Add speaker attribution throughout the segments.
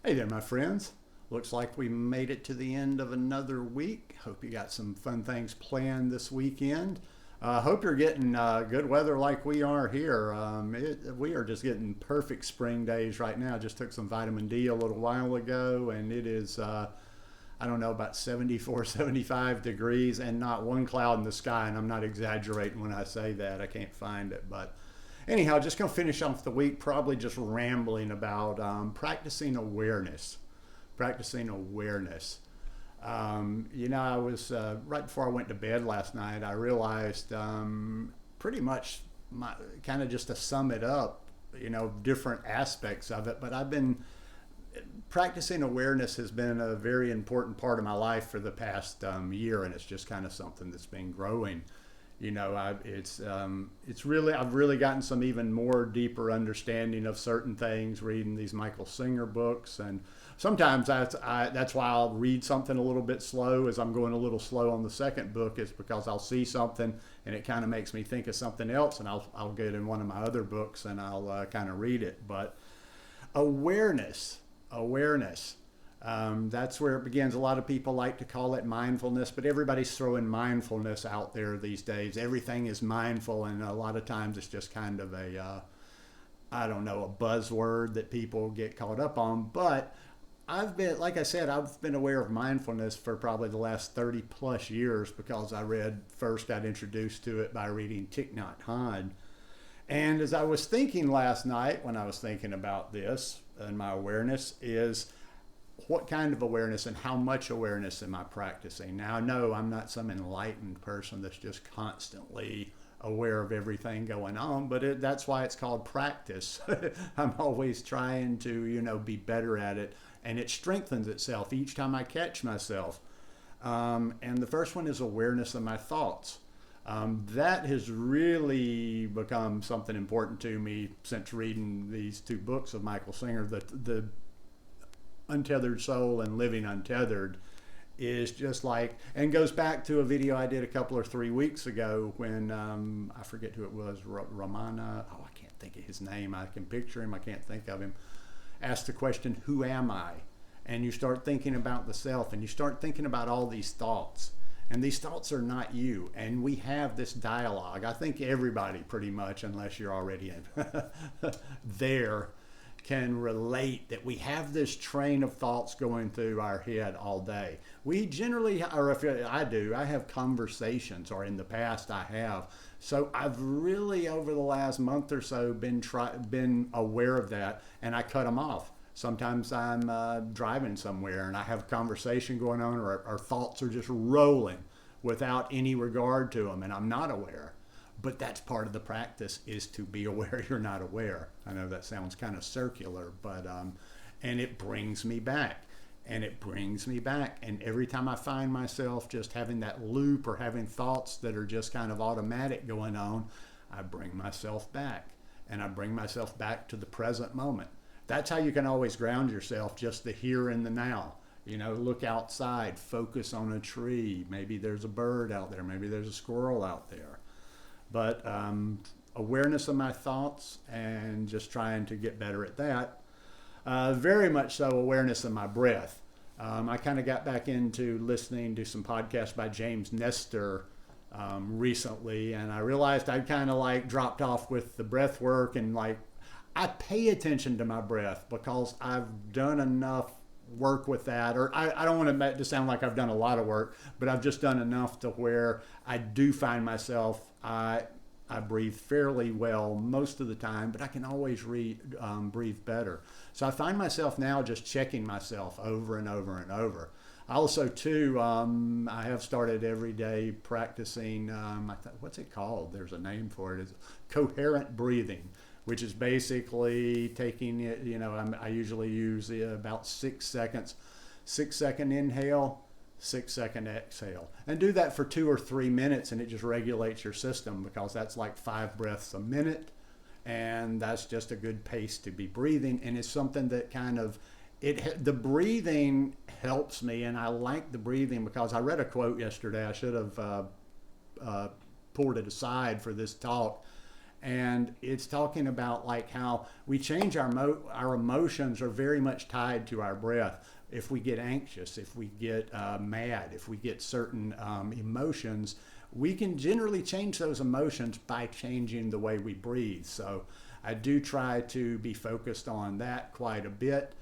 Speaker 1: Hey there, my friends. Looks like we made it to the end of another week. Hope you got some fun things planned this weekend. Hope you're getting good weather like we are here. We are just getting perfect spring days right now. Just took some vitamin D a little while ago, and it is, I don't know, about 74, 75 degrees and not one cloud in the sky. And I'm not exaggerating when I say that. I can't find it. But anyhow, just going to finish off the week, probably just rambling about practicing awareness. Practicing awareness. I was right before I went to bed last night, I realized pretty much kind of just to sum it up, different aspects of it. But I've been practicing awareness has been a very important part of my life for the past year, and it's just kind of something that's been growing. It's really I've really gotten some even more deeper understanding of certain things reading these Michael Singer books, and sometimes that's why I'll read something a little bit slow as I'm going a little slow on the second book, is because I'll see something and it kind of makes me think of something else, and I'll get in one of my other books and I'll kind of read it. But awareness. That's where it begins. A lot of people like to call it mindfulness, but everybody's throwing mindfulness out there these days. Everything is mindful, and a lot of times it's just kind of I don't know, a buzzword that people get caught up on. But like I said, I've been aware of mindfulness for probably the last 30 plus years, because got introduced to it by reading Thich Nhat Hanh. And as I was thinking last night, when I was thinking about this, and my awareness is, what kind of awareness and how much awareness am I practicing? Now, I know I'm not some enlightened person that's just constantly aware of everything going on, but that's why it's called practice. I'm always trying to, be better at it, and it strengthens itself each time I catch myself. And the first one is awareness of my thoughts. That has really become something important to me since reading these two books of Michael Singer. The Untethered Soul and Living Untethered is just like, and goes back to a video I did a couple or 3 weeks ago when I forget who it was, Ramana, I can't think of his name, I can picture him, I can't think of him, asked the question, who am I? And you start thinking about the self, and you start thinking about all these thoughts, and these thoughts are not you. And we have this dialogue. I think everybody pretty much, unless you're already there, can relate that we have this train of thoughts going through our head all day. We generally, or if I do, I have conversations, or in the past I have. So I've really, over the last month or so, been aware of that, and I cut them off. Sometimes I'm driving somewhere and I have a conversation going on, or our thoughts are just rolling without any regard to them, and I'm not aware. But that's part of the practice, is to be aware you're not aware. I know that sounds kind of circular, but and it brings me back, and it brings me back. And every time I find myself just having that loop, or having thoughts that are just kind of automatic going on, I bring myself back, and I bring myself back to the present moment. That's how you can always ground yourself, just the here and the now. Look outside, focus on a tree. Maybe there's a bird out there. Maybe there's a squirrel out there. But awareness of my thoughts, and just trying to get better at that. Very much so awareness of my breath. I kind of got back into listening to some podcasts by James Nestor recently, and I realized I'd kind of like dropped off with the breath work, and like I pay attention to my breath because I've done enough work with that, or I don't want to sound like I've done a lot of work, but I've just done enough to where I do find myself, I breathe fairly well most of the time, but I can always breathe better. So I find myself now just checking myself over and over and over. Also, too, I have started every day practicing, what's it called? There's a name for it. It's coherent breathing, which is basically taking it, I usually use about 6 seconds, 6-second inhale, 6-second exhale. And do that for 2 or 3 minutes, and it just regulates your system, because that's like 5 breaths a minute. And that's just a good pace to be breathing. And it's something that the breathing helps me, and I like the breathing because I read a quote yesterday. I should have pulled it aside for this talk. And it's talking about like how we change our emotions are very much tied to our breath. If we get anxious, if we get mad, if we get certain emotions, we can generally change those emotions by changing the way we breathe. So I do try to be focused on that quite a bit.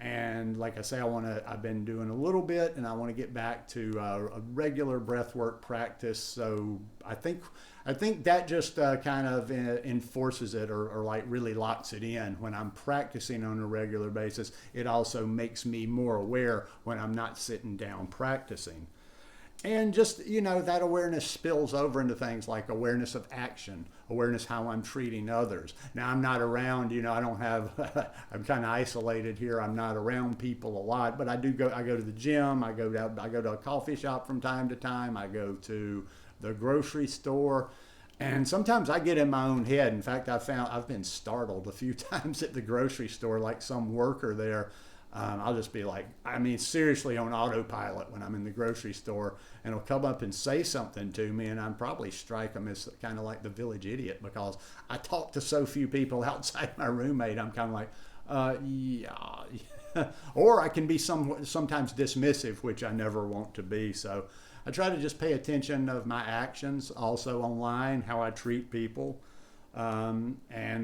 Speaker 1: And like I say, I've been doing a little bit, and I want to get back to a regular breath work practice. So I think that just kind of enforces it, or like really locks it in. When I'm practicing on a regular basis, it also makes me more aware when I'm not sitting down practicing. And just, that awareness spills over into things like awareness of action, awareness how I'm treating others. Now, I'm not around, I don't have, I'm kind of isolated here. I'm not around people a lot, but I go to the gym. I go to a coffee shop from time to time. I go to the grocery store. And sometimes I get in my own head. In fact, I've been startled a few times at the grocery store, like some worker there. I'll just be like, seriously on autopilot when I'm in the grocery store, and he'll come up and say something to me, and I'm probably strike him as kind of like the village idiot, because I talk to so few people outside my roommate. I'm kind of like, yeah. Or I can be sometimes dismissive, which I never want to be. So I try to just pay attention of my actions, also online, how I treat people. And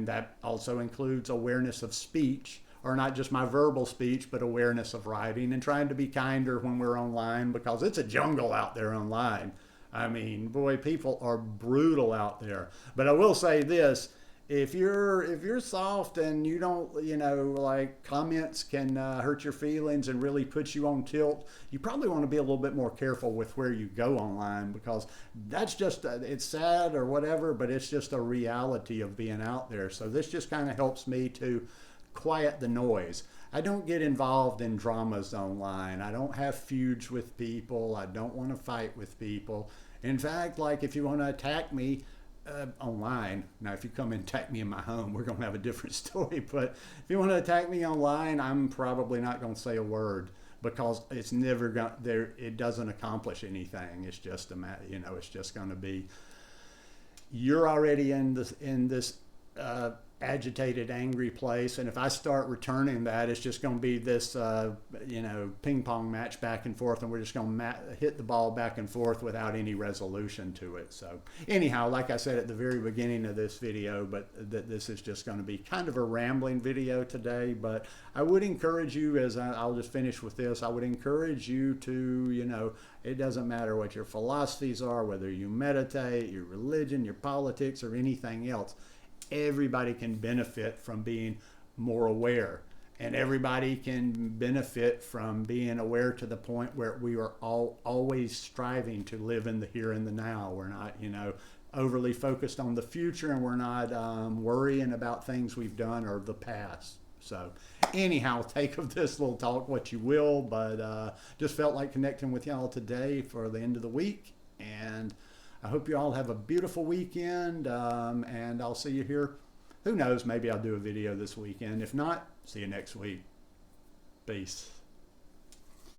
Speaker 1: that also includes awareness of speech, or not just my verbal speech, but awareness of writing, and trying to be kinder when we're online, because it's a jungle out there online. Boy, people are brutal out there. But I will say this, if you're soft and you don't, like comments can hurt your feelings and really put you on tilt, you probably want to be a little bit more careful with where you go online, because that's just, it's sad or whatever, but it's just a reality of being out there. So this just kind of helps me to quiet the noise. I don't get involved in dramas online. I don't have feuds with people. I don't want to fight with people. In fact, like if you want to attack me online, now if you come and attack me in my home, we're going to have a different story. But if you want to attack me online, I'm probably not going to say a word, because it's never going there. It doesn't accomplish anything. It's just it's just going to be, you're already in this agitated, angry place, and if I start returning that, it's just going to be this ping pong match back and forth, and we're just going to hit the ball back and forth without any resolution to it. So anyhow, like I said at the very beginning of this video, but this is just going to be kind of a rambling video today. But I would encourage you, I'll just finish with this, I would encourage you to, it doesn't matter what your philosophies are, whether you meditate, your religion, your politics, or anything else. Everybody can benefit from being more aware, and everybody can benefit from being aware to the point where we are always striving to live in the here and the now. We're not, overly focused on the future, and we're not worrying about things we've done or the past. So anyhow, take of this little talk what you will, but just felt like connecting with y'all today for the end of the week. And I hope you all have a beautiful weekend, and I'll see you here. Who knows, maybe I'll do a video this weekend. If not, see you next week. Peace.